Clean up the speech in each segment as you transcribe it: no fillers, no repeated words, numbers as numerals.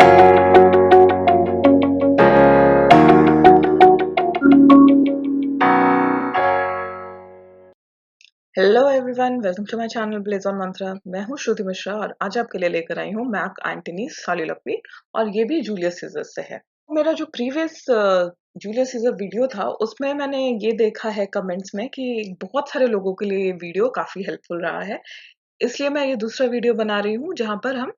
Hello everyone, welcome to my channel Blaze on Mantra. मैं हूं श्रुति मिश्रा और आज आपके लिए लेकर आई हूं मैक एंटनी सॉलिलोक्वी और ये भी जूलियस सीजर से है। मेरा जो प्रीवियस जूलियस सीजर वीडियो था उसमें मैंने ये देखा है कमेंट्स में कि बहुत सारे लोगों के लिए ये वीडियो काफी हेल्पफुल रहा है, इसलिए मैं ये दूसरा वीडियो बना रही हूँ जहां पर हम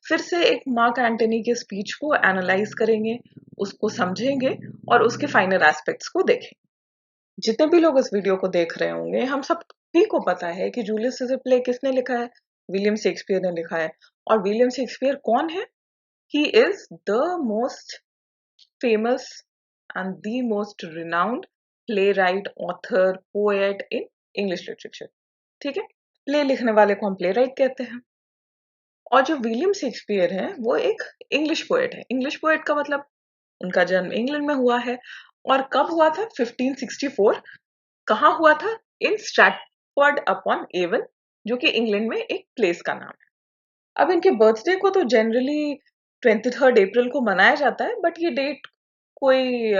फिर से एक मार्क एंटनी के स्पीच को एनालाइज करेंगे, उसको समझेंगे और उसके फाइनल एस्पेक्ट्स को देखेंगे। जितने भी लोग इस वीडियो को देख रहे होंगे, हम सभी को पता है कि जूलियस सीजर प्ले किसने लिखा है? विलियम शेक्सपियर ने लिखा है। और विलियम शेक्सपियर कौन है? He is the most famous and the most renowned play right, author, poet in English literature. ठीक है, प्ले लिखने वाले को हम प्ले राइट कहते हैं। और जो विलियम शेक्सपियर है वो एक इंग्लिश पोएट है। इंग्लिश पोएट का मतलब उनका जन्म इंग्लैंड में हुआ है। और कब हुआ था? 1564। कहाँ हुआ था? इन स्ट्रैटफोर्ड अपॉन एवन, जो कि इंग्लैंड में एक प्लेस का नाम है। अब इनके बर्थडे को तो जनरली 23 अप्रैल को मनाया जाता है, बट ये डेट कोई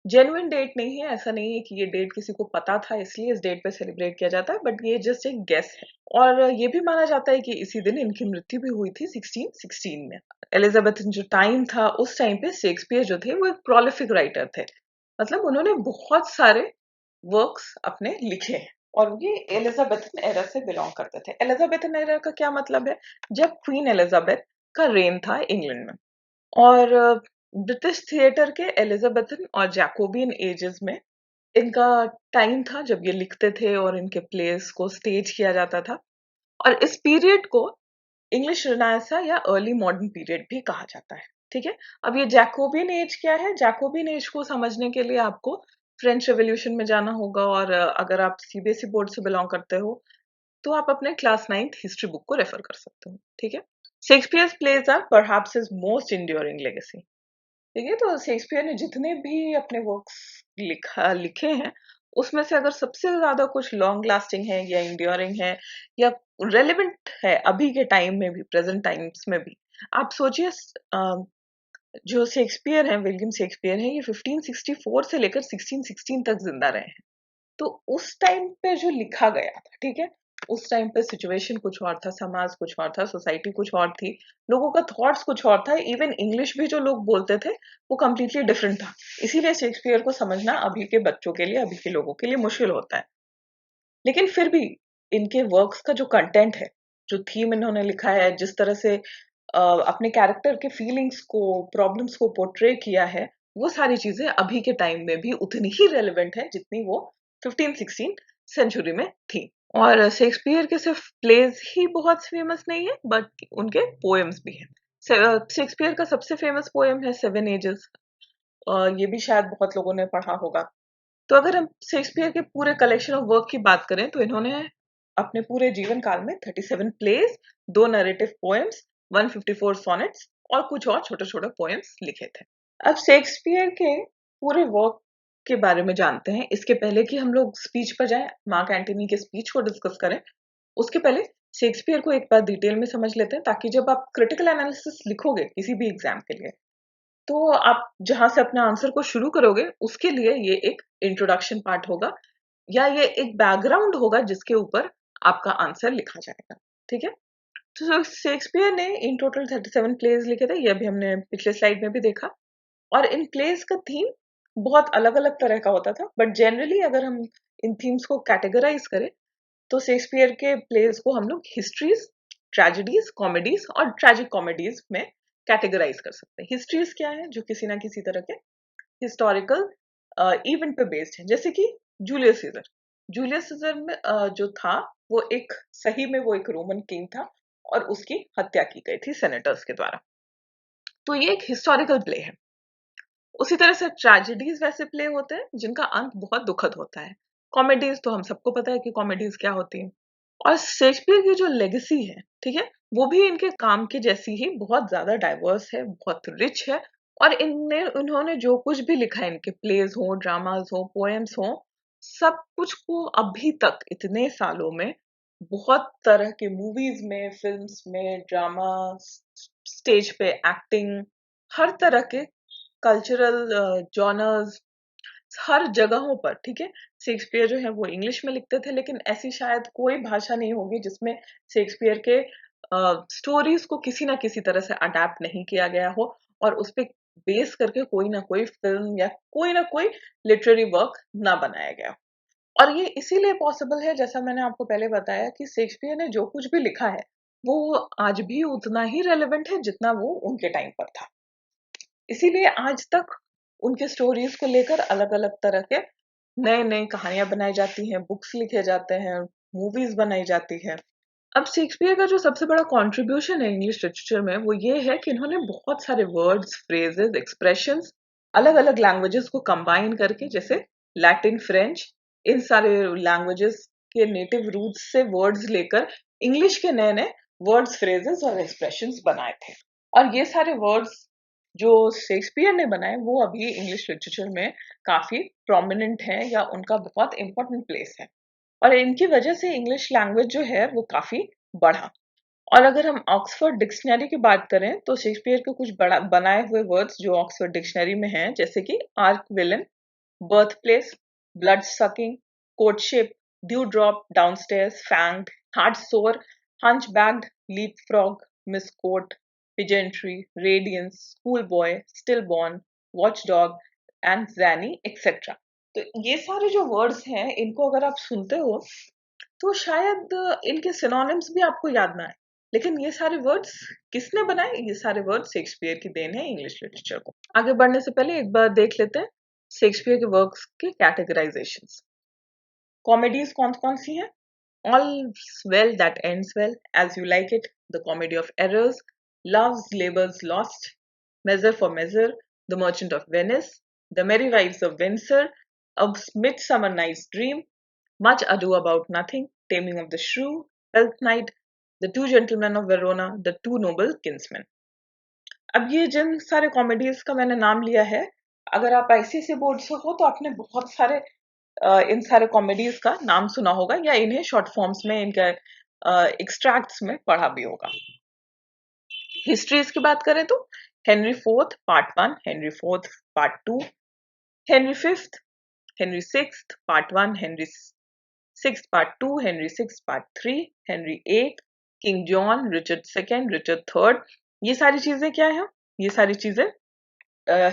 जेन्युइन डेट नहीं है। ऐसा नहीं है कि ये डेट किसी को पता था इसलिए इस डेट पे सेलिब्रेट किया जाता है, बट ये जस्ट एक गेस है। और ये भी माना जाता है कि इसी दिन इनकी मृत्यु भी हुई थी 1616 में। एलिजाबेथ जो टाइम था उस टाइम पे शेक्सपियर जो थे वो एक प्रोलिफिक राइटर थे, मतलब उन्होंने बहुत सारे वर्क्स अपने लिखे हैं और ये एलिजाबेथन एरा से बिलोंग करते थे। एलिजाबेथन एरा का क्या मतलब है? जब क्वीन एलिजाबेथ का रेन था इंग्लैंड में। और ब्रिटिश थिएटर के एलिजाबेथन और जैकोबियन एजेस में इनका टाइम था जब ये लिखते थे और इनके प्लेस को स्टेज किया जाता था। और इस पीरियड को इंग्लिश रिनाइसा या अर्ली मॉडर्न पीरियड भी कहा जाता है। ठीक है, अब ये जैकोबियन एज क्या है? जैकोबियन एज को समझने के लिए आपको फ्रेंच रेवोल्यूशन में जाना होगा। और अगर आप सीबीएसई बोर्ड से बिलोंग करते हो तो आप अपने क्लास 9th हिस्ट्री बुक को रेफर कर सकते हो। ठीक है, Shakespeare's plays are perhaps his most enduring legacy. ठीक है, तो शेक्सपियर ने जितने भी अपने वर्क्स लिखे हैं उसमें से अगर सबसे ज्यादा कुछ लॉन्ग लास्टिंग है या इंड्योरिंग है या रेलेवेंट है अभी के टाइम में भी, प्रेजेंट टाइम्स में भी, आप सोचिए जो शेक्सपियर है, विलियम शेक्सपियर है, ये 1564 से लेकर 1616 तक जिंदा रहे हैं। तो उस टाइम पे जो लिखा गया था, ठीक है, उस टाइम पे सिचुएशन कुछ और था, समाज कुछ और था, सोसाइटी कुछ और थी, लोगों का थॉट्स कुछ और था, इवन इंग्लिश भी जो लोग बोलते थे वो कम्प्लीटली डिफरेंट था। इसीलिए शेक्सपियर को समझना अभी के बच्चों के लिए, अभी के लोगों के लिए मुश्किल होता है। लेकिन फिर भी इनके वर्क्स का जो कंटेंट है, जो थीम इन्होंने लिखा है, जिस तरह से अपने कैरेक्टर के फीलिंग्स को, प्रॉब्लम्स को पोर्ट्रे किया है, वो सारी चीजें अभी के टाइम में भी उतनी ही रेलेवेंट है जितनी वो 1516 सेंचुरी में थी। और शेक्सपियर के सिर्फ प्लेज ही बहुत फेमस नहीं है, बट उनके पोएम्स भी हैं। शेक्सपियर का सबसे फेमस पोएम है सेवन एजेस। ये भी शायद बहुत लोगों ने पढ़ा होगा। तो अगर हम शेक्सपियर के पूरे कलेक्शन ऑफ वर्क की बात करें तो इन्होंने अपने पूरे जीवन काल में 37 प्लेज, 2 नरेटिव पोएम्स, 154 सॉनेट्स और कुछ और छोटे छोटे पोएम्स लिखे थे। अब शेक्सपियर के पूरे वर्क के बारे में जानते हैं। इसके पहले कि हम लोग स्पीच पर जाएं, मार्क एंटनी के स्पीच को डिस्कस करें, उसके पहले शेक्सपियर को एक बार डिटेल में समझ लेते हैं, ताकि जब आप क्रिटिकल एनालिसिस लिखोगे किसी भी एग्जाम के लिए तो आप जहां से अपने आंसर को शुरू करोगे उसके लिए ये एक इंट्रोडक्शन पार्ट होगा या ये एक बैकग्राउंड होगा जिसके ऊपर आपका आंसर लिखा जाएगा। ठीक है, तो शेक्सपियर ने इन टोटल 37 प्लेज लिखे थे, ये अभी हमने पिछले स्लाइड में भी देखा। और इन प्लेस का थीम बहुत अलग अलग तरह का होता था, बट जनरली अगर हम इन थीम्स को कैटेगराइज करें तो शेक्सपियर के प्लेस को हम लोग हिस्ट्रीज, ट्रेजेडीज, कॉमेडीज और ट्रेजिक कॉमेडीज में कैटेगराइज कर सकते हैं। हिस्ट्रीज क्या है? जो किसी ना किसी तरह के हिस्टोरिकल इवेंट पे बेस्ड है, जैसे कि जूलियस सीजर। जूलियस सीजर में जो था वो एक, सही में वो एक रोमन किंग था और उसकी हत्या की गई थी सेनेटर्स के द्वारा। तो ये एक हिस्टोरिकल प्ले है। उसी तरह से ट्रेजेडीज वैसे प्ले होते हैं जिनका अंत बहुत दुखद होता है। कॉमेडीज तो हम सबको पता है कि कॉमेडीज क्या होती है। और शेक्सपियर की जो लेगेसी है, ठीक है, वो भी इनके काम की जैसी ही बहुत ज्यादा डाइवर्स है, बहुत रिच है। और इन्होंने जो कुछ भी लिखा है, इनके प्लेज हो, ड्रामाज हो, पोएम्स हो, सब कुछ को अभी तक इतने सालों में बहुत तरह के मूवीज में, फिल्म्स में, ड्रामा, स्टेज पे एक्टिंग, हर तरह के कल्चरल जॉनर्स, हर जगहों पर, ठीक है। शेक्सपियर जो है वो इंग्लिश में लिखते थे, लेकिन ऐसी शायद कोई भाषा नहीं होगी जिसमें शेक्सपियर के स्टोरीज को किसी ना किसी तरह से अडेप्ट नहीं किया गया हो और उस पे बेस करके कोई ना कोई फिल्म या कोई ना कोई लिटरेरी वर्क ना बनाया गया। और ये इसीलिए पॉसिबल है, जैसा मैंने आपको पहले बताया, कि शेक्सपियर ने जो कुछ भी लिखा है वो आज भी उतना ही रेलेवेंट है जितना वो उनके टाइम पर था। इसीलिए आज तक उनके स्टोरीज को लेकर अलग अलग तरह के नए नए कहानियां बनाई जाती हैं, बुक्स लिखे जाते हैं, मूवीज बनाई जाती है। अब शेक्सपियर का जो सबसे बड़ा कंट्रीब्यूशन है इंग्लिश लिटरेचर में वो ये है कि इन्होंने बहुत सारे वर्ड्स, फ्रेजेस, एक्सप्रेशंस अलग अलग लैंग्वेजेस को कंबाइन करके, जैसे लैटिन, फ्रेंच, इन सारे लैंग्वेजेस के नेटिव रूट्स से वर्ड्स लेकर इंग्लिश के नए नए वर्ड्स, फ्रेजेस और एक्सप्रेशंस बनाए थे। और ये सारे वर्ड्स जो शेक्सपियर ने बनाए वो अभी इंग्लिश लिटरेचर में काफी प्रोमिनेंट है या उनका बहुत इंपॉर्टेंट प्लेस है। और इनकी वजह से इंग्लिश लैंग्वेज जो है वो काफी बढ़ा। और अगर हम ऑक्सफोर्ड डिक्शनरी की बात करें तो शेक्सपियर के कुछ बड़ा बनाए हुए वर्ड्स जो ऑक्सफोर्ड डिक्शनरी में हैं, जैसे कि arch villain, birth place, blood sucking, courtship, dew drop, downstairs, fanged, heart sore, hunchbacked, leap frog, misquote, peasantry, radiance, school boy, still born, watch dog and zany et cetera. तो ये सारे जो words हैं इनको अगर आप सुनते हो तो शायद इनके सिनोनिम्स भी आपको याद ना आए, लेकिन ये सारे वर्ड्स किसने बनाए? ये सारे वर्ड्स शेक्सपियर की देन है इंग्लिश लिटरेचर को। आगे बढ़ने से पहले एक बार देख लेते हैं शेक्सपियर के वर्क्स के कैटेगराइजेशंस। कॉमेडीज कौन कौन सी हैं? All's well that ends well, as you like it, the comedy of errors, love's labour's lost, measure for measure, the merchant of Venice, the merry wives of Windsor, a midsummer night's dream, much ado about nothing, taming of the shrew, Twelfth night, the two gentlemen of Verona, the two noble kinsmen. अब ये जिन सारे comedies का मैंने नाम लिया है, अगर आप आईसीएसई बोर्ड से हो तो आपने बहुत सारे इन सारे कॉमेडीज का नाम सुना होगा या इन्हें शॉर्ट फॉर्म्स में, इनके एक्सट्रैक्ट्स में पढ़ा भी होगा। हिस्ट्रीज की बात करें तो Henry fourth part 1, Henry fourth part 2, Henry fifth, Henry sixth part 1, Henry sixth part 2, Henry sixth part 3, Henry eight, king John, Richard second, Richard third. ये सारी चीजें क्या है? ये सारी चीजें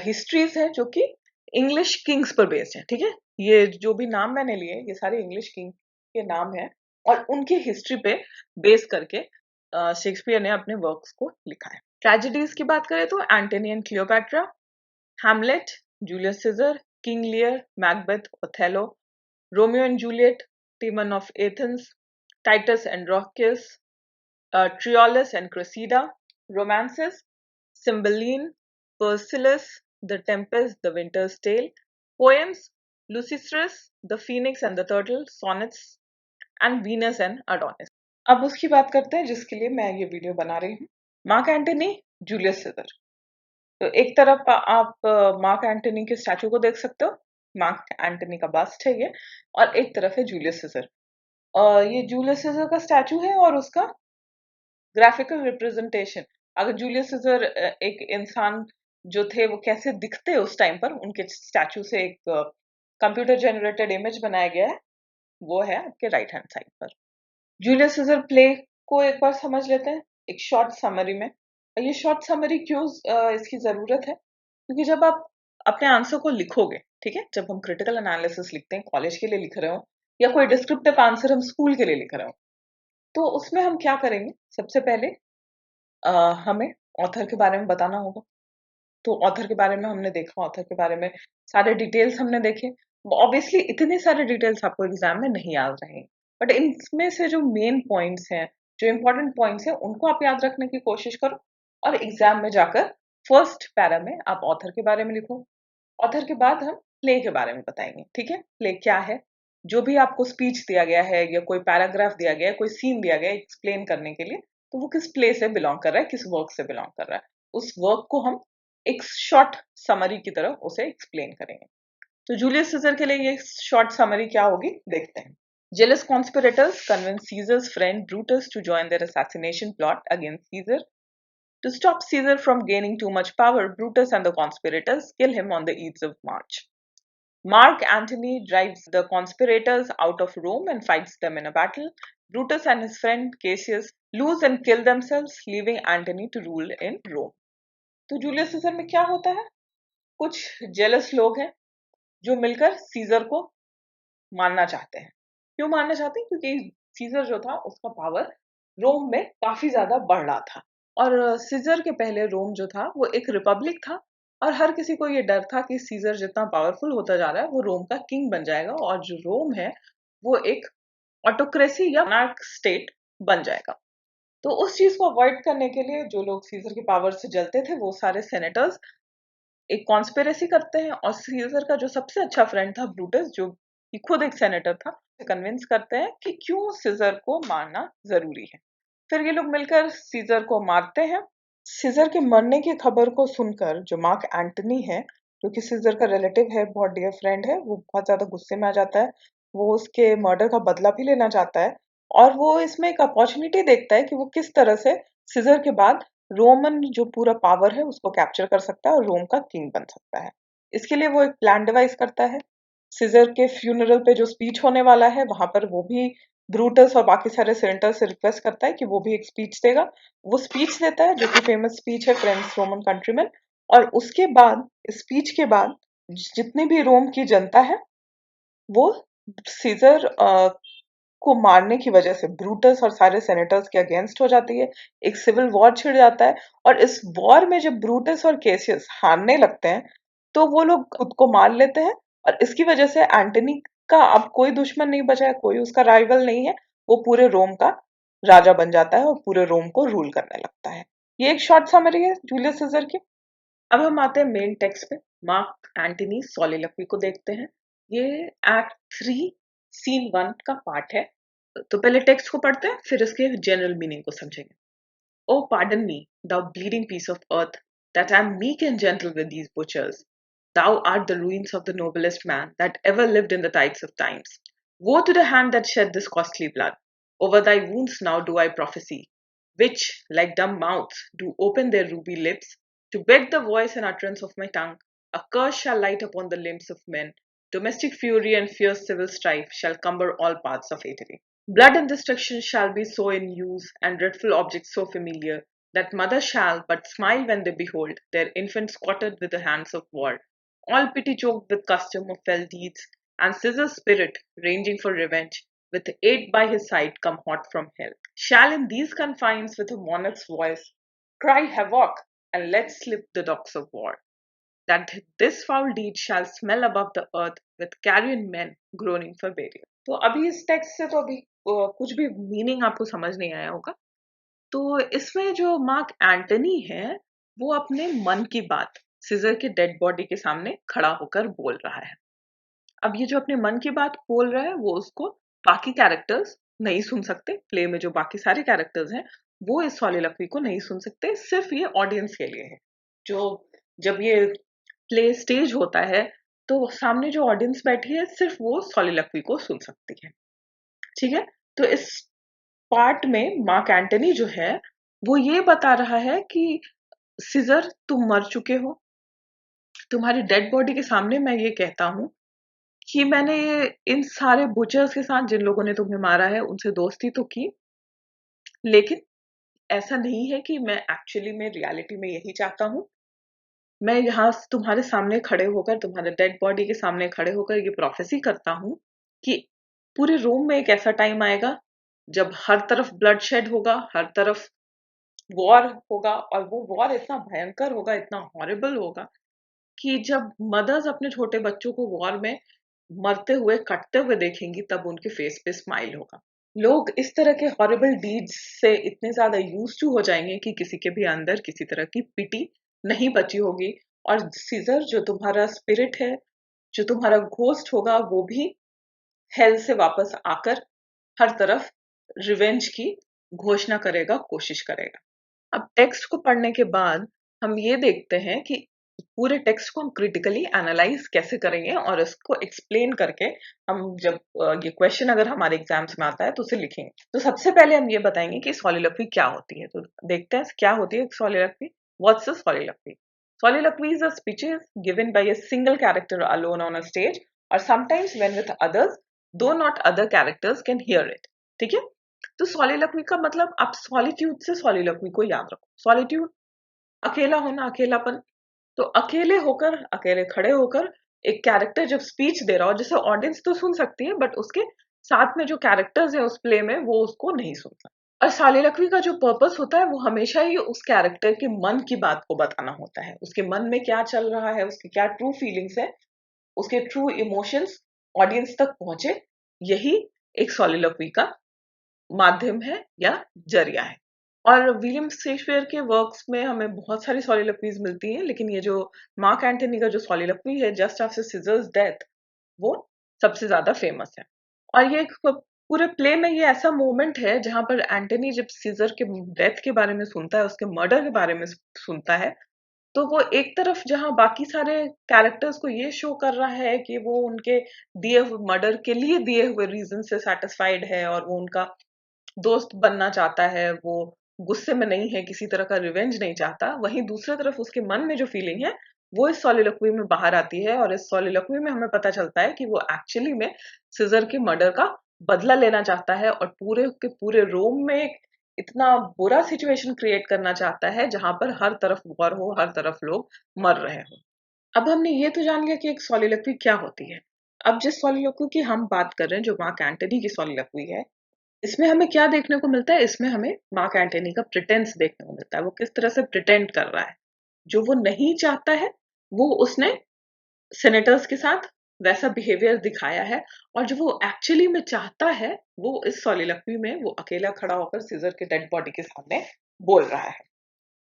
हिस्ट्रीज है जो कि इंग्लिश किंग्स पर बेस्ड है, ठीक है। ये जो भी नाम मैंने लिए ये सारे इंग्लिश किंग के नाम हैं और उनकी हिस्ट्री पे बेस करके शेक्सपियर ने अपने वर्क्स को लिखा है। ट्रेजेडीज की बात करें तो Antony and Cleopatra, Hamlet, Julius Caesar, King Lear, Macbeth, Othello, Romeo and Juliet, Timon of Athens, Titus and Andronicus, Troilus and Cressida, romances, Cymbeline, Persiles, The Tempest, The Winter's Tale, poems, Lysistrus, The Phoenix and the Turtle, sonnets, and Venus and Adonis. अब उसकी बात करते हैं जिसके लिए मैं ये video बना रही हूँ, मार्क एंटनी, जूलियस सीजर। तो एक तरफ आप मार्क एंटनी के स्टैचू को देख सकते हो, मार्क एंटनी का बस्ट है ये, और एक तरफ है जूलियस सीजर। ये जूलियस सीजर का स्टैचू है और उसका ग्राफिकल रिप्रेजेंटेशन, अगर जूलियस सीजर एक इंसान जो थे वो कैसे दिखते उस टाइम पर, उनके स्टैचू से एक कंप्यूटर जनरेटेड इमेज बनाया गया है, वो है आपके राइट हैंड साइड पर। जूलियस सीजर प्ले को एक बार समझ लेते हैं एक शॉर्ट समरी में। ये शॉर्ट समरी क्यों इसकी जरूरत है? क्योंकि जब आप अपने आंसर को लिखोगे, ठीक है, जब हम क्रिटिकल एनालिसिस लिखते हैं, कॉलेज के लिए लिख रहे हो या कोई डिस्क्रिप्टिव आंसर हम स्कूल के लिए लिख रहे हो, तो उसमें हम क्या करेंगे? सबसे पहले हमें ऑथर के बारे में बताना होगा। तो ऑथर के बारे में हमने देखा, ऑथर के बारे में सारे डिटेल्स हमने देखे। ऑब्वियसली इतने सारे डिटेल्स आपको एग्जाम में नहीं याद रहेंगे, बट इनमें से जो मेन पॉइंट्स हैं, जो इंपॉर्टेंट पॉइंट्स हैं, उनको आप याद रखने की कोशिश करो और एग्जाम में जाकर फर्स्ट पैरा में आप ऑथर के बारे में लिखो। ऑथर के बाद हम प्ले के बारे में बताएंगे, ठीक है। प्ले क्या है? जो भी आपको स्पीच दिया गया है या कोई पैराग्राफ दिया गया है, कोई सीन दिया गया है एक्सप्लेन करने के लिए, तो वो किस प्ले से बिलोंग कर रहा है, किस वर्क से बिलोंग कर रहा है, उस वर्क को हम एक शॉर्ट समरी की तरह उसे एक्सप्लेन करेंगे। तो जूलियस सीजर के लिए ये शॉर्ट समरी क्या होगी देखते हैं। Jealous conspirators convince Caesar's friend Brutus to join their assassination plot against Caesar. To stop Caesar from gaining too much power, Brutus and the conspirators kill him on the Ides of March. Mark Antony drives the conspirators out of Rome and fights them in a battle. Brutus and his friend Cassius lose and kill themselves, leaving Antony to rule in Rome. तो Julius Caesar में क्या होता है? कुछ jealous लोग हैं जो मिलकर सीजर को मारना चाहते हैं। क्यों मारना चाहते हैं? क्योंकि सीजर जो था उसका पावर रोम में काफी ज्यादा बढ़ रहा था और सीजर के पहले रोम जो था वो एक रिपब्लिक था और हर किसी को ये डर था कि सीजर जितना पावरफुल होता जा रहा है वो रोम का किंग बन जाएगा और जो रोम है वो एक ऑटोक्रेसी या मोनार्क स्टेट बन जाएगा। तो उस चीज को अवॉइड करने के लिए जो लोग सीजर के पावर से जलते थे वो सारे सेनेटर्स एक कॉन्स्पिरेसी करते हैं और सीजर का जो सबसे अच्छा फ्रेंड था ब्रूटस, जो कि खुद एक सेनेटर था, कन्विंस करते हैं कि क्यों सीजर को मारना जरूरी है। फिर ये लोग मिलकर सीजर को मारते हैं। सीजर के मरने की खबर को सुनकर जो मार्क एंटनी है, जो कि सीजर का रिलेटिव है, बहुत डियर फ्रेंड है, वो बहुत ज्यादा गुस्से में आ जाता है। वो उसके मर्डर का बदला भी लेना चाहता है और वो इसमें एक अपॉर्चुनिटी देखता है कि वो किस तरह से सीजर के बाद रोमन जो पूरा पावर है उसको कैप्चर कर सकता है और रोम का किंग बन सकता है। इसके लिए वो एक प्लान डिवाइस करता है। सीजर के फ्यूनरल पे जो स्पीच होने वाला है वहां पर वो भी ब्रूटस और बाकी सारे सेनेटर से रिक्वेस्ट करता है कि वो भी एक स्पीच देगा। वो स्पीच देता है जो कि फेमस स्पीच है, फ्रेंड्स रोमन कंट्रीमैन। और उसके बाद, स्पीच के बाद, जितनी भी रोम की जनता है वो सीजर को मारने की वजह से ब्रूटस और सारे सेनेटर्स के अगेंस्ट हो जाती है। एक सिविल वॉर छिड़ जाता है और इस वॉर में जब ब्रूटस और केसियस हारने लगते हैं तो वो लोग खुद को मार लेते हैं और इसकी वजह से एंटनी का अब कोई दुश्मन नहीं बचा है, कोई उसका राइवल नहीं है। वो पूरे रोम का राजा बन जाता है और पूरे रोम को रूल करने लगता है। ये एक शॉर्ट समरी है जूलियस सीजर की। अब हम आते हैं मेन टेक्स्ट पे। मार्क एंटनी सोलिलोक्वी को देखते हैं। ये एक्ट 3 सीन 1 का पार्ट है। तो पहले टेक्स्ट को पढ़ते हैं, फिर इसके जनरल मीनिंग को समझेंगे। Oh, pardon me, thou bleeding piece of earth, that I am meek and gentle with these butchers. Thou art the ruins of the noblest man that ever lived in the tides of times. Woe to the hand that shed this costly blood. Over thy wounds now do I prophesy, which, like dumb mouths, do open their ruby lips, to beg the voice and utterance of my tongue. A curse shall light upon the limbs of men. Domestic fury and fierce civil strife shall cumber all paths of Italy. Blood and destruction shall be so in use, and dreadful objects so familiar, that mothers shall but smile when they behold their infant squatted with the hands of war, all pity choked with custom of fell deeds, and Caesar's spirit, ranging for revenge, with aid by his side come hot from hell, shall in these confines with a monarch's voice cry havoc, and let slip the dogs of war, that this foul deed shall smell above the earth with carrion men groaning for burial. तो अभी इस text से तो अभी कुछ भी meaning आपको समझ नहीं आया होगा। तो इसमें जो मार्क एंटनी है वो अपने मन की बात सीजर के डेड बॉडी के सामने खड़ा होकर बोल रहा है। अब ये जो अपने मन की बात बोल रहा है वो उसको बाकी कैरेक्टर्स नहीं सुन सकते। प्ले में जो बाकी सारे कैरेक्टर्स हैं वो इस सोलिलोक्वी को नहीं सुन सकते, सिर्फ ये ऑडियंस के लिए है। जो जब ये प्ले स्टेज होता है तो सामने जो ऑडियंस बैठी है सिर्फ वो सोलिलोक्वी को सुन सकती है। ठीक है, तो इस पार्ट में मार्क एंटनी जो है वो ये बता रहा है कि सीजर तुम मर चुके हो, तुम्हारी डेड बॉडी के सामने मैं ये कहता हूं कि मैंने इन सारे बुचर्स के साथ जिन लोगों ने तुम्हें मारा है उनसे दोस्ती तो की, लेकिन ऐसा नहीं है कि मैं एक्चुअली में रियलिटी में यही चाहता हूं। मैं यहाँ तुम्हारे सामने खड़े होकर, तुम्हारे डेड बॉडी के सामने खड़े होकर ये प्रोफेसी करता हूं कि पूरे रोम में एक ऐसा टाइम आएगा जब हर तरफ ब्लड शेड होगा, हर तरफ वॉर होगा और वो वॉर इतना भयंकर होगा, इतना हॉरिबल होगा कि जब मदर्स अपने छोटे बच्चों को वॉर में मरते हुए, कटते हुए देखेंगी तब उनके फेस पे स्माइल होगा। लोग इस तरह के हॉरिबल डीड्स से इतने ज्यादा यूज्ड टू हो जाएंगे कि किसी के भी अंदर किसी तरह की पिटी नहीं बची होगी और सीजर जो तुम्हारा स्पिरिट है, जो तुम्हारा घोस्ट होगा, वो भी हेल से वापस आकर हर तरफ रिवेंज की घोषणा करेगा, कोशिश करेगा। अब टेक्स्ट को पढ़ने के बाद हम ये देखते हैं कि पूरे टेक्स्ट को हम क्रिटिकली एनालाइज कैसे करेंगे और इसको एक्सप्लेन करके हम जब ये क्वेश्चन अगर हमारे एग्जाम्स में आता है तो उसे लिखेंगे। तो सबसे पहले हम ये बताएंगे कि सॉलिलोक्वी क्या होती है। तो देखते हैं क्या होती है soliloquy. What's a soliloquy? Soliloquy is a speeches given by a single character alone on a stage or sometimes when with others, though not other characters can hear it. ठीक है? तो सॉलिलोक्वी का मतलब आप सॉलिट्यूड से सॉलिलोक्वी को याद रखो। सॉलिट्यूड अकेला होना, अकेलापन। तो अकेले होकर, अकेले खड़े होकर एक कैरेक्टर जब स्पीच दे रहा हो, जिसे ऑडियंस तो सुन सकती है बट उसके साथ में जो कैरेक्टर्स है उस प्ले में वो उसको नहीं सुनता। और सालिलक्ष्मी का जो पर्पस होता है वो हमेशा ही उस कैरेक्टर के मन की बात को बताना होता है। उसके मन में क्या चल रहा है, उसकी क्या ट्रू फीलिंग्स है, उसके ट्रू इमोशंस ऑडियंस तक पहुंचे। यही एक सॉलिलक्वी का माध्यम है या जरिया है। और विलियम शेक्सपियर के वर्क्स में हमें बहुत सारी सॉलिलक्वीज मिलती हैं, लेकिन ये जो मार्क एंटनी का जो सॉलिलक्वी है जस्ट आफ्टर सीजर्स डेथ, वो सबसे ज्यादा फेमस है। और ये पूरे प्ले में ये ऐसा मोमेंट है जहां पर एंटनी जब सीजर के डेथ के बारे में सुनता है, उसके मर्डर के बारे में सुनता है, तो वो एक तरफ जहां बाकी सारे कैरेक्टर्स को ये शो कर रहा है कि वो उनके दिए हुए मर्डर के लिए दिए हुए रीजन से सेटिस्फाइड है और वो उनका दोस्त बनना चाहता है, वो गुस्से में नहीं है, किसी तरह का रिवेंज नहीं चाहता, वहीं दूसरी तरफ उसके मन में जो फीलिंग है वो इस सॉलिलोक्वी में बाहर आती है। और इस सॉलिलोक्वी में हमें पता चलता है कि वो एक्चुअली में सीजर के मर्डर का बदला लेना चाहता है और पूरे के पूरे रोम में एक इतना बुरा सिचुएशन क्रिएट करना चाहता है जहां पर हर तरफ वॉर हो, हर तरफ लोग मर रहे हो। अब हमने ये तो जान लिया कि एक सॉलिलोक्वी क्या होती है। अब जिस सॉलिलोक्वी की हम बात कर रहे हैं, जो मार्क एंटनी की सॉलिलोक्वी है, इसमें हमें क्या देखने को मिलता है? इसमें हमें मार्क एंटनी का प्रिटेंस देखने को मिलता है। वो किस तरह से प्रिटेंड कर रहा है। जो वो नहीं चाहता है वो उसने सेनेटर्स के साथ वैसा बिहेवियर दिखाया है, और जो वो एक्चुअली में चाहता है वो इस सॉलिलोक्वी में वो अकेला खड़ा होकर सीजर के डेड बॉडी के सामने बोल रहा है।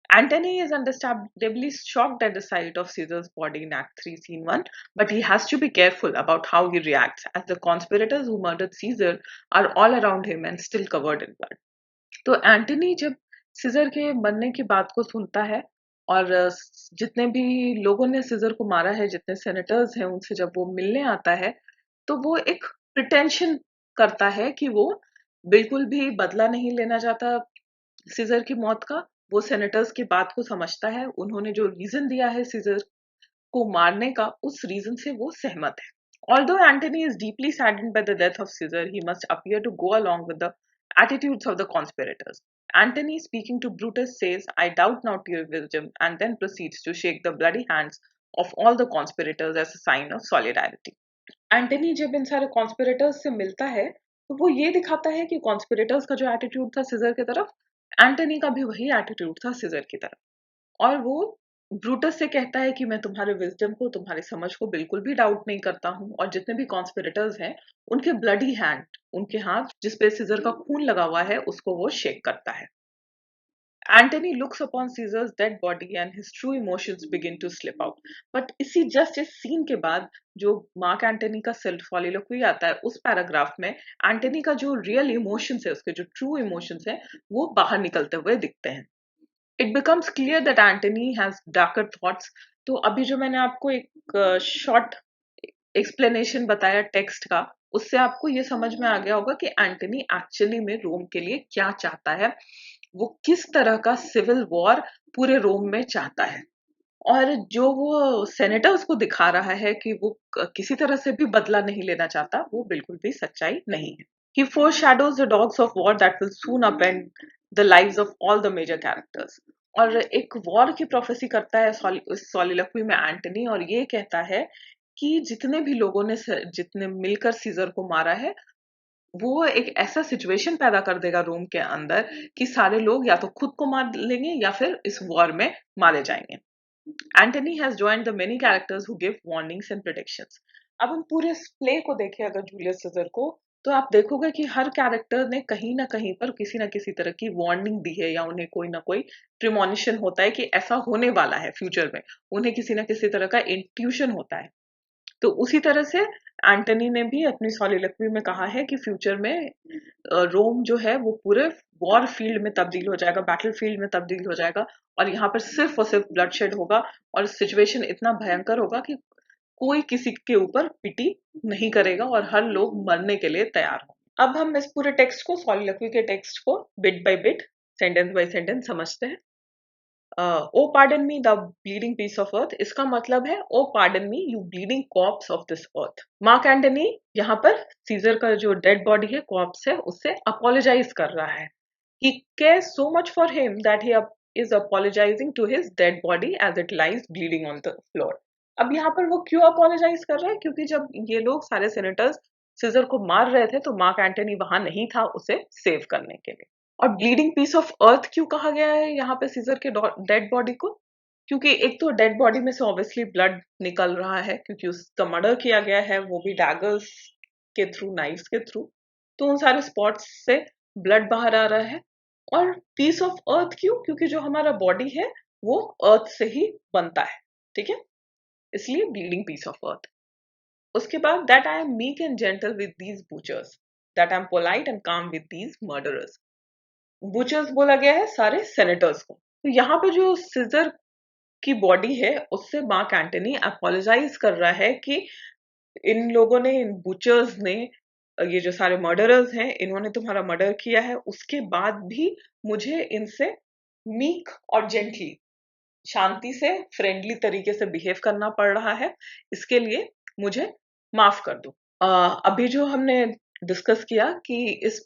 Antony is understandably shocked at the sight of Caesar's body in Act 3, Scene 1, but he has to be careful about how he reacts, as the conspirators who murdered Caesar are all around him and still covered in blood. तो Antony जब scissor के मरने की बात को सुनता है और जितने भी लोगों ने सीजर को मारा है, जितने सेनेटर्स हैं, उनसे जब वो मिलने आता है तो वो एक प्रिटेंशन करता है कि वो बिल्कुल भी बदला नहीं लेना चाहता सीजर की मौत का। वो सेनेटर्स की बात को समझता है, उन्होंने जो रीजन दिया है सीजर को मारने का, उस रीजन से वो सहमत है। Although Antony is deeply saddened by the death of Caesar, he must appear to go along with the attitudes of the conspirators. Antony, speaking to Brutus, says, I doubt not your wisdom, and then proceeds to shake the bloody hands of all the conspirators as a sign of solidarity. Antony जब इन सारे conspirators से मिलता है तो वो ये दिखाता है कि कॉन्स्पिरेटर्स का जो एटीट्यूड था सीजर की तरफ, एंटनी का भी वही एटीट्यूड था सीजर की तरफ। और वो ब्रूटस से कहता है कि मैं तुम्हारे विजडम को, तुम्हारी समझ को बिल्कुल भी डाउट नहीं करता हूँ, और जितने भी कॉन्स्पिरेटर्स हैं उनके ब्लडी हैंड, उनके हाथ जिस पे सीजर का खून लगा हुआ है, उसको वो शेक करता है। Antony looks upon Caesar's dead body and his true emotions begin to slip out. But इस सीन के बाद जो मार्क एंटनी का सेल्फ सॉलिलोक्वी आता है, उस पैराग्राफ में एंटनी का जो रियल इमोशंस है, उसके जो ट्रू इमोशंस है, वो बाहर निकलते हुए दिखते हैं। It becomes clear that Antony has darker thoughts. तो अभी जो मैंने आपको एक शॉर्ट एक्सप्लेनेशन बताया टेक्स्ट का, उससे आपको ये समझ में आ गया होगा कि एंटनी एक्चुअली में रोम के लिए क्या चाहता है, वो किस तरह का सिविल वॉर पूरे रोम में चाहता है। और जो वो सेनेटर्स को दिखा रहा है कि वो किसी तरह से भी बदला नहीं लेना चाहता, वो बिल्कुल भी सच्चाई नहीं है। He foreshadows the dogs of war that will soon upend the lives of all the major characters. और एक वॉर की प्रोफेसी करता है इस सॉलिलोक्वी में एंटनी, और ये कहता है कि जितने भी लोगों ने जितने मिलकर सीजर को मारा है, वो एक ऐसा सिचुएशन पैदा कर देगा रोम के अंदर कि सारे लोग या तो खुद को मार लेंगे या फिर इस वॉर में मारे जाएंगे। Antony has joined the many characters who give warnings and predictions. अब हम पूरे प्ले को देखें अगर जूलियस सीजर को, तो आप देखोगे कि हर कैरेक्टर ने कहीं ना कहीं पर किसी ना किसी तरह की वार्निंग दी है, या उन्हें कोई ना कोई प्रिमोनिशन होता है कि ऐसा होने वाला है फ्यूचर में। उन्हें किसी ना किसी तरह का इंट्यूशन होता है। तो उसी तरह से एंटनी ने भी अपनी सॉलिलॉक्वी में कहा है कि फ्यूचर में रोम जो है वो पूरे वॉर फील्ड में तब्दील हो जाएगा, बैटल फील्ड में तब्दील हो जाएगा, और यहाँ पर सिर्फ और सिर्फ ब्लडशेड होगा, और सिचुएशन इतना भयंकर होगा कि कोई किसी के ऊपर पिटी नहीं करेगा और हर लोग मरने के लिए तैयार हो। अब हम इस पूरे टेक्स्ट को, सॉलिलॉक्वी के टेक्स्ट को bit by bit, sentence by sentence समझते हैं। O pardon me thou bleeding piece of earth, इसका मतलब है O pardon me you bleeding corpse of this earth. Mark Antony यहाँ पर सीजर का जो डेड बॉडी है, कॉर्प्स है, उससे अपोलोजाइज कर रहा है। He cares so much for him that he is apologizing to his dead body as it lies bleeding on the floor. अब यहाँ पर वो क्यों अपोलोजाइज कर रहा है? क्योंकि जब ये लोग सारे सेनेटर्स सीजर को मार रहे थे तो मार्क एंटनी वहां नहीं था उसे सेव करने के लिए। और ब्लीडिंग पीस ऑफ अर्थ क्यों कहा गया है यहाँ पे सीजर के डेड बॉडी को? क्योंकि एक तो डेड बॉडी में से ऑब्वियसली ब्लड निकल रहा है, क्योंकि उसका मर्डर किया गया है, वो भी डैगर्स के थ्रू, नाइफ्स के थ्रू, तो उन सारे स्पॉट्स से ब्लड बाहर आ रहा है। और पीस ऑफ अर्थ क्यों? क्योंकि जो हमारा बॉडी है वो अर्थ से ही बनता है, ठीक है, इसलिए ब्लीडिंग पीस ऑफ अर्थ। उसके बाद that I am meek and gentle with these butchers, that I am polite and calm with these murderers. Butchers बोला गया है सारे सेनेटर्स को। तो यहाँ पे जो सीजर की बॉडी है उससे मार्क एंटनी अपोलोजाइज कर रहा है कि इन लोगों ने, इन बूचर्स ने, ये जो सारे मर्डरर्स हैं, इन्होंने तुम्हारा मर्डर किया है, उसके बाद भी मुझे इनसे मीक और जेंटली, शांति से, फ्रेंडली तरीके से बिहेव करना पड़ रहा है, इसके लिए मुझे माफ कर दो। अभी जो हमने डिस्कस किया कि इस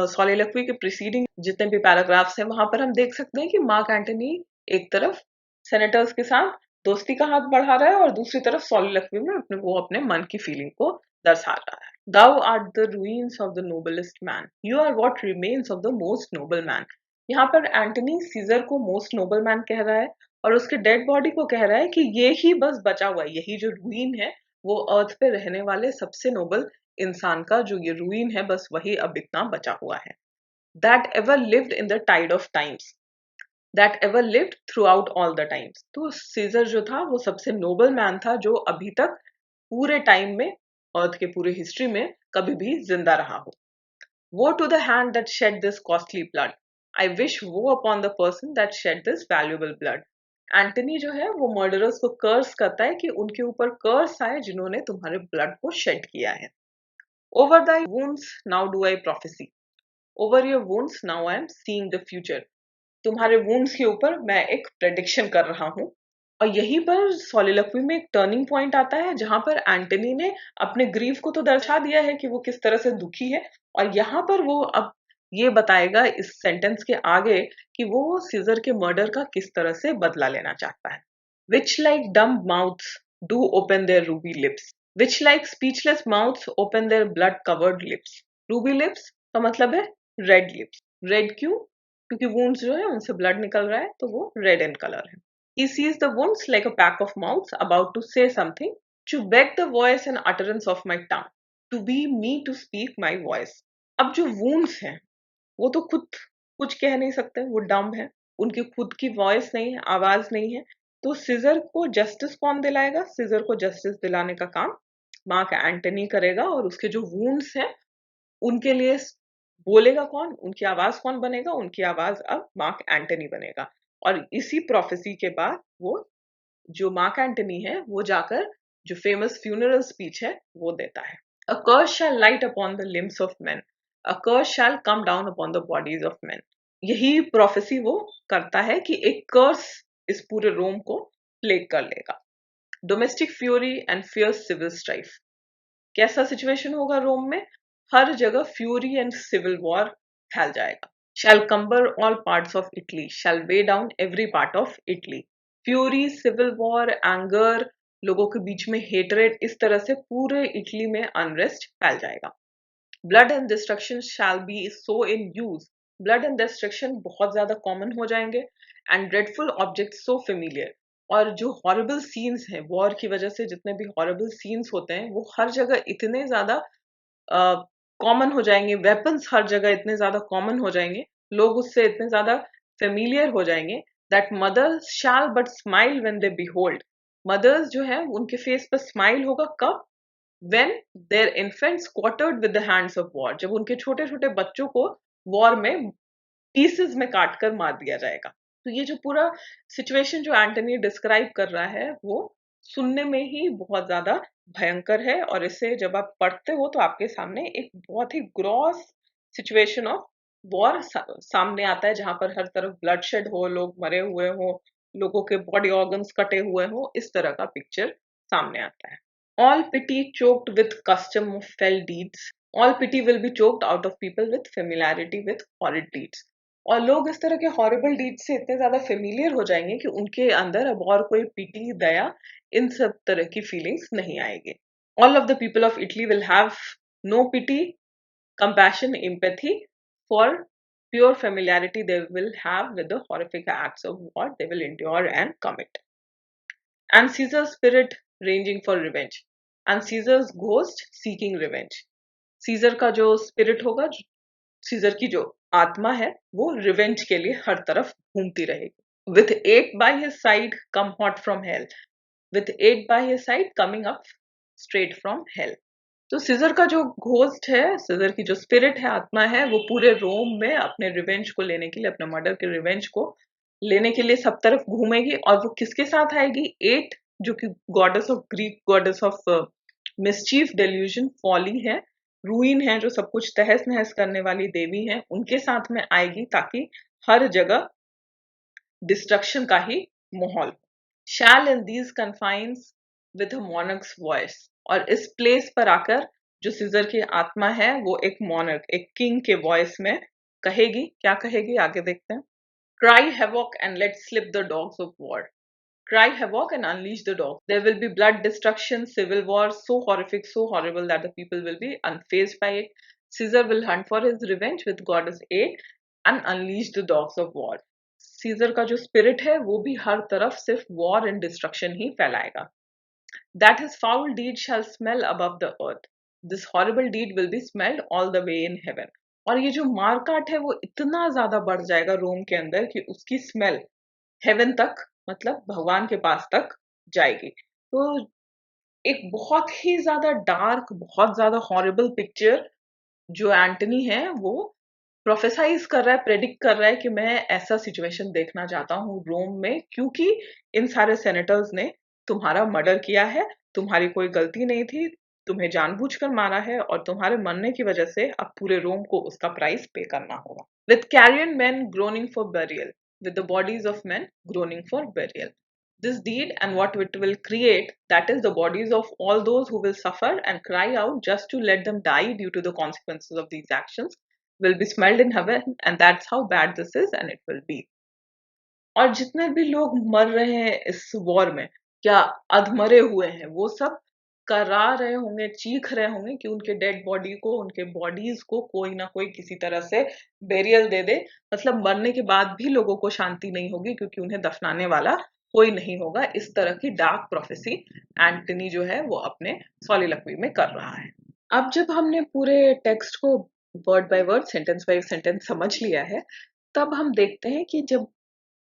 सॉलिलॉक्वी के प्रीसीडिंग जितने भी पैराग्राफ्स हैं वहां पर हम देख सकते हैं कि मार्क एंटनी एक तरफ सेनेटर्स के साथ दोस्ती का हाथ बढ़ा रहा है और दूसरी तरफ सॉलिलॉक्वी में अपने मन की फीलिंग को दर्शा रहा है। Thou art the ruins of the noblest man. You are what remains of the most noble man. यहाँ पर एंटनी सीजर को मोस्ट नोबल मैन कह रहा है और उसके डेड बॉडी को कह रहा है कि ये ही बस बचा हुआ है, यही जो रूइन है वो अर्थ पे रहने वाले सबसे नोबल इंसान का जो ये रूइन है, बस वही अब इतना बचा हुआ है। That ever lived in the tide of times. That ever lived throughout all the times. तो सीजर जो था वो सबसे नोबल मैन था जो अभी तक पूरे टाइम में, अर्थ के पूरे हिस्ट्री में कभी भी जिंदा रहा हो। Woe to the hand that shed this costly blood. I wish woe upon the person that shed this valuable blood. Antony जो है वो मर्डरर्स को कर्स करता है कि उनके ऊपर कर्स आए जिन्होंने तुम्हारे ब्लड को शेड किया है। Over thy wounds now do I prophesy. Over your wounds now I am seeing the future. तुम्हारे वुंड्स के ऊपर मैं एक प्रेडिक्शन कर रहा हूँ। और यहीं पर सॉलिलॉक्वी में एक टर्निंग पॉइंट आता है जहां पर एंटनी ने अपने ग्रीफ को तो दर्शा दिया है कि वो किस तरह से दुखी है, और यहाँ पर वो अब ये बताएगा इस सेंटेंस के आगे कि वो सीजर के मर्डर का किस तरह से बदला लेना चाहता है। विच लाइक डम mouths do open there Ruby lips, which like speechless mouths open their blood covered lips. Ruby lips का मतलब है रेड लिप्स। रेड क्यों? क्योंकि वुंड्स जो है उनसे ब्लड निकल रहा है तो वो रेड इन कलर है। He sees the wounds like a pack of mouths about to say something, to beg the voice and utterance of my tongue, to be me to speak my voice. अब जो wounds हैं वो तो खुद कुछ कह नहीं सकते, वो डम्ब है, उनकी खुद की वॉइस नहीं है, आवाज नहीं है, तो सीजर को जस्टिस कौन दिलाएगा? सीजर को जस्टिस दिलाने का काम मार्क एंटनी करेगा, और उसके जो वुंड्स हैं उनके लिए बोलेगा कौन, उनकी आवाज कौन बनेगा? उनकी आवाज अब मार्क एंटनी बनेगा। और इसी प्रोफेसी के बाद वो जो मार्क एंटनी है वो जाकर जो फेमस फ्यूनरल स्पीच है वो देता है। A curse shall light upon the limbs of men. A curse shall come down upon the bodies of men. यही प्रोफेसी वो करता है कि एक कर्स इस पूरे रोम को प्लेग कर लेगा। Domestic fury and fierce civil strife. कैसा सिचुएशन होगा रोम में? हर जगह फ्यूरी एंड सिविल वॉर फैल जाएगा। Shall cumber all parts of Italy, shall weigh down every part of Italy. Fury, civil war, anger, लोगों के बीच में hatred, इस तरह से पूरे इटली में unrest फैल जाएगा। Blood and destruction shall be so in use. Blood and destruction बहुत ज्यादा common हो जाएंगे, and dreadful objects so familiar. और जो horrible scenes हैं, war की वजह से जितने भी horrible scenes होते हैं, वो हर जगह इतने ज्यादा कॉमन हो जाएंगे, वेपन्स हर जगह इतने ज्यादा कॉमन हो जाएंगे, लोग उससे इतने ज्यादा फेमिलियर हो जाएंगे, that mother shall but smile when they behold mothers जो है उनके फेस पर स्माइल होगा कब? when their infants quartered with the hands of war, जब उनके छोटे छोटे बच्चों को वॉर में पीसेस में काट कर मार दिया जाएगा। तो ये जो पूरा सिचुएशन जो एंटनी डिस्क्राइब कर रहा है वो सुनने में ही बहुत ज्यादा भयंकर है, और इसे जब आप पढ़ते हो तो आपके सामने एक बहुत ही ग्रॉस सिचुएशन ऑफ वॉर सामने आता है, जहां पर हर तरफ ब्लडशेड हो, लोग मरे हुए हो, लोगों के बॉडी ऑर्गन्स कटे हुए हो, इस तरह का पिक्चर सामने आता है। All pity choked with custom of fell deeds. All pity will be choked out of people with familiarity with horrid deeds. और लोग इस तरह के हॉरिबल डीड से इतने ज्यादा फेमिलियर हो जाएंगे कि उनके अंदर अब और कोई पिटी, दया, इन सब तरह की फीलिंग्स नहीं आएगी। All of the people of Italy will have no pity, compassion, empathy for pure familiarity they will have with the horrific acts of war they will endure and commit. And Caesar's spirit ranging for revenge, and Caesar's ghost seeking revenge. Caesar का जो spirit होगा, scissor की जो आत्मा है, वो revenge के लिए हर तरफ घूमती रहेगी। With Ate by his side come hot from hell, with Ate by his side coming up straight from hell. तो सीजर का जो घोस्ट है, सीजर की जो स्पिरिट है, आत्मा है, वो पूरे रोम में अपने रिवेंज को लेने के लिए, अपने मर्डर के रिवेंज को लेने के लिए सब तरफ घूमेगी। और वो किसके साथ आएगी? एट, जो कि goddess of Greek, goddess of mischief, delusion, folly है, रूइन है, जो सब कुछ तहस नहस करने वाली देवी है, उनके साथ में आएगी, ताकि हर जगह डिस्ट्रक्शन का ही माहौल। Shall in these confines with a monarch's voice, और इस प्लेस पर आकर जो सीजर की आत्मा है वो एक मॉनर्क, एक किंग के वॉइस में कहेगी। क्या कहेगी आगे देखते हैं। Cry havoc and let slip the dogs of war. Cry havoc and unleash the dogs. There will be blood, destruction, civil war, so horrific, so horrible that the people will be unfazed by it. Caesar will hunt for his revenge with goddess aid and unleash the dogs of war. Caesar का जो spirit है वो भी हर तरफ सिर्फ war and destruction he फैलाएगा। That his foul deed shall smell above the earth. This horrible deed will be smelled all the way in heaven. और ये जो मारकाट है वो इतना ज्यादा बढ़ जाएगा रोम के अंदर कि उसकी स्मेल हेवन तक, मतलब भगवान के पास तक जाएगी। तो एक बहुत ही ज्यादा डार्क, बहुत ज्यादा हॉरिबल पिक्चर जो एंटनी है वो प्रोफेसाइज कर रहा है, प्रेडिक्ट कर रहा है कि मैं ऐसा सिचुएशन देखना चाहता हूँ रोम में, क्योंकि इन सारे सेनेटर्स ने तुम्हारा मर्डर किया है, तुम्हारी कोई गलती नहीं थी, तुम्हें जानबूझकर मारा है, और तुम्हारे मरने की वजह से अब पूरे रोम को उसका प्राइस पे करना होगा। With carrion man groaning for burial, with the bodies of men groaning for burial. This deed and what it will create, that is the bodies of all those who will suffer and cry out just to let them die due to the consequences of these actions, will be smelled in heaven, and that's how bad this is and it will be. और जितने भी लोग मर रहे हैं इस war में, क्या अधमरे हुए हैं, वो सब करा रहे होंगे, चीख रहे होंगे कि उनके डेड बॉडी को, उनके बॉडीज को कोई ना कोई किसी तरह से बेरियल दे दे। मतलब मरने के बाद भी लोगों को शांति नहीं होगी, क्योंकि उन्हें दफनाने वाला कोई नहीं होगा। इस तरह की डार्क प्रोफेसी एंटनी जो है वो अपने सॉलिलॉक्वी में कर रहा है। अब जब हमने पूरे टेक्स्ट को word by word, sentence by sentence समझ लिया है, तब हम देखते हैं कि जब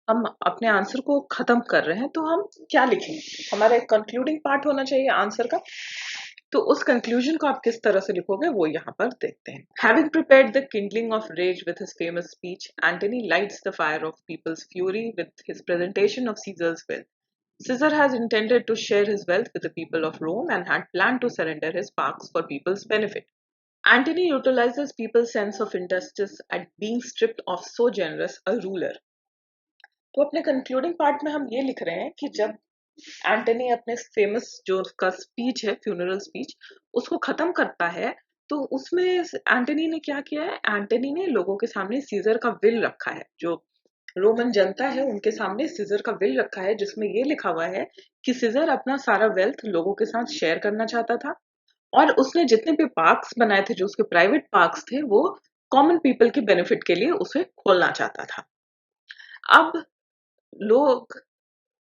हम अपने आंसर को खत्म कर रहे हैं तो हम क्या लिखेंगे। हमारा एक कंक्लूडिंग पार्ट होना चाहिए आंसर का, तो उस कंक्लूजन को आप किस तरह से लिखोगे वो यहाँ पर देखते हैं। Having prepared the kindling of rage with his famous speech, Antony lights the fire of people's fury with his presentation of Caesar's will. Caesar has intended to share his wealth with the people of Rome and had planned to surrender his parks for people's benefit. Antony utilizes people's sense of injustice at being stripped of so generous a ruler. तो अपने concluding part में हम ये लिख रहे हैं कि जब एंटनी अपने फेमस जो उसका स्पीच है, फ्यूनरल स्पीच, उसको खत्म करता है, तो उसमें एंटनी ने क्या किया है, एंटनी ने लोगों के सामने सीजर का विल रखा है, जो रोमन जनता है उनके सामने सीजर का विल रखा है, जिसमें ये लिखा हुआ है कि सीजर अपना सारा वेल्थ लोगों के साथ शेयर करना चाहता था, और उसने जितने भी पार्क्स बनाए थे, जो उसके प्राइवेट पार्क्स थे, वो कॉमन पीपल के बेनिफिट के लिए उसे खोलना चाहता था। अब लोग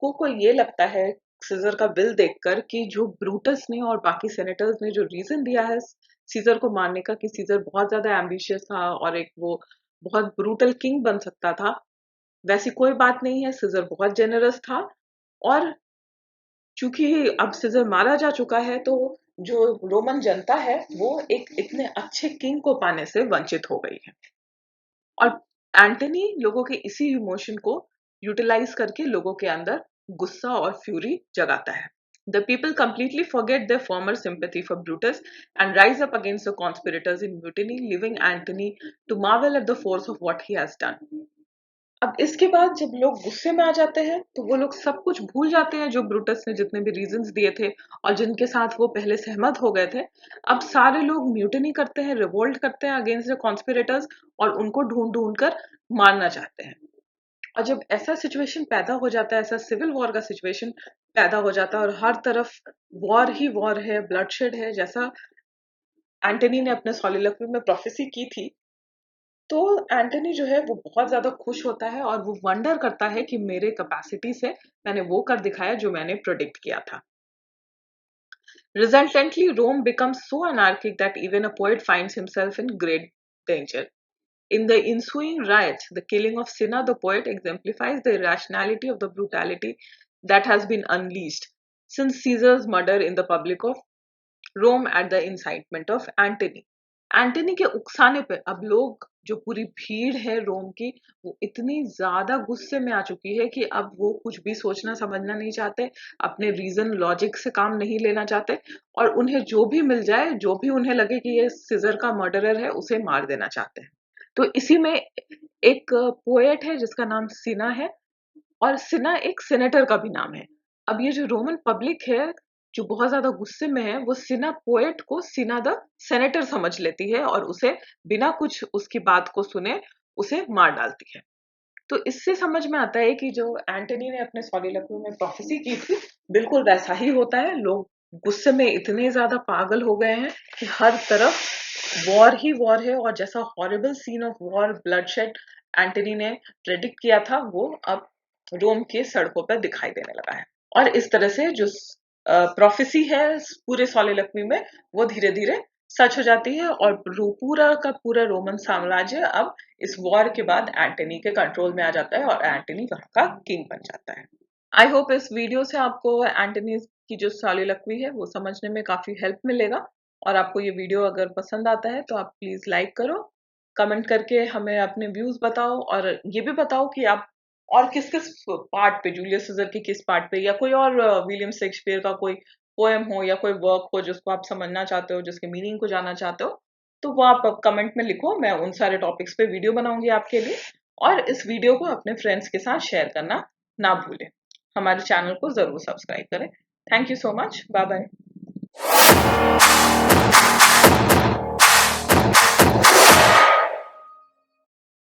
को ये लगता है सीजर का बिल देखकर कि जो ब्रूटस ने और बाकी सेनेटर्स ने जो रीजन दिया है सीजर को मारने का, कि सीजर बहुत ज्यादा एम्बिशियस था और एक वो बहुत ब्रूटल किंग बन सकता था, वैसी कोई बात नहीं है। सीजर बहुत जेनरस था और चूंकि अब सीजर मारा जा चुका है तो जो रोमन जनता है वो एक इतने अच्छे किंग को पाने से वंचित हो गई है। और एंटनी लोगों के इसी इमोशन को यूटिलाइज करके लोगों के अंदर गुस्सा और फ्यूरी जगाता है। The people completely forget their former sympathy for Brutus and rise up against the conspirators in mutiny, leaving Antony to marvel at the force of what he has done. अब इसके बाद जब लोग गुस्से में आ जाते हैं तो वो लोग सब कुछ भूल जाते हैं जो ब्रूटस ने जितने भी रीजंस दिए थे और जिनके साथ वो पहले सहमत हो गए थे। अब सारे लोग म्यूटिनी करते हैं, रिवोल्ट करते हैं अगेंस्ट द कॉन्स्पिरेटर्स और उनको ढूंढ ढूंढ कर मारना चाहते हैं। और जब ऐसा सिचुएशन पैदा हो जाता है, ऐसा सिविल वॉर का सिचुएशन पैदा हो जाता है और हर तरफ वॉर ही वॉर है, ब्लडशेड है, जैसा एंटनी ने अपने सॉलिलोक्वी में प्रोफेसी की थी, तो एंटनी जो है वो बहुत ज्यादा खुश होता है और वो वंडर करता है कि मेरे कैपेसिटी से मैंने वो कर दिखाया जो मैंने प्रोडिक्ट किया था। Resultantly, Rome becomes so anarchic that even a poet finds himself in great danger. In the ensuing riots, the killing of Cinna the poet exemplifies the irrationality of the brutality that has been unleashed since Caesar's murder in the public of Rome at the incitement of Antony. Antony के उकसाने पे अब लोग, जो पूरी भीड़ है रोम की, वो इतनी ज्यादा गुस्से में आ चुकी है कि अब वो कुछ भी सोचना समझना नहीं चाहते, अपने रीजन लॉजिक से काम नहीं लेना चाहते और उन्हें जो भी मिल जाए, जो भी उन्हें लगे कि ये सीजर का मर्डरर है, उसे मार देना चाहते हैं। तो इसी में एक पोएट है जिसका नाम सिना है और सिना एक सेनेटर का भी नाम है। अब ये जो रोमन पब्लिक है जो बहुत ज्यादा गुस्से में है, वो सिना पोएट को सिना द सेनेटर समझ लेती है और उसे बिना कुछ उसकी बात को सुने उसे मार डालती है। तो इससे समझ में आता है कि जो एंटनी ने अपने सॉलिलोक्वी में प्रोफेसी की थी, बिल्कुल वैसा ही होता है। लोग गुस्से में इतने ज्यादा पागल हो गए हैं कि हर तरफ वॉर ही वॉर है और जैसा horrible scene of war, bloodshed Antony ने प्रेडिक्ट किया था, वो अब रोम के सड़कों पर दिखाई देने लगा है। और इस तरह से जो प्रोफेसी है पूरे सॉलिलोक्वी में, वो धीरे धीरे सच हो जाती है और पूरा का पूरा रोमन साम्राज्य अब इस वॉर के बाद एंटनी के कंट्रोल में आ जाता है और एंटनी वहां का किंग बन जाता है। आई होप इस वीडियो से आपको एंटनी की जो सॉलिलोक्वी है वो समझने में काफी हेल्प मिलेगा। और आपको ये वीडियो अगर पसंद आता है तो आप प्लीज लाइक करो, कमेंट करके हमें अपने व्यूज बताओ और ये भी बताओ कि आप और किस किस पार्ट पे, जूलियस सीजर की किस पार्ट पे, या कोई और विलियम शेक्सपियर का कोई पोएम हो या कोई वर्क हो जिसको आप समझना चाहते हो, जिसके मीनिंग को जानना चाहते हो, तो वो आप कमेंट में लिखो। मैं उन सारे टॉपिक्स पे वीडियो बनाऊंगी आपके लिए। और इस वीडियो को अपने फ्रेंड्स के साथ शेयर करना ना भूलें। हमारे चैनल को जरूर सब्सक्राइब करें। Thank you so much. Bye bye.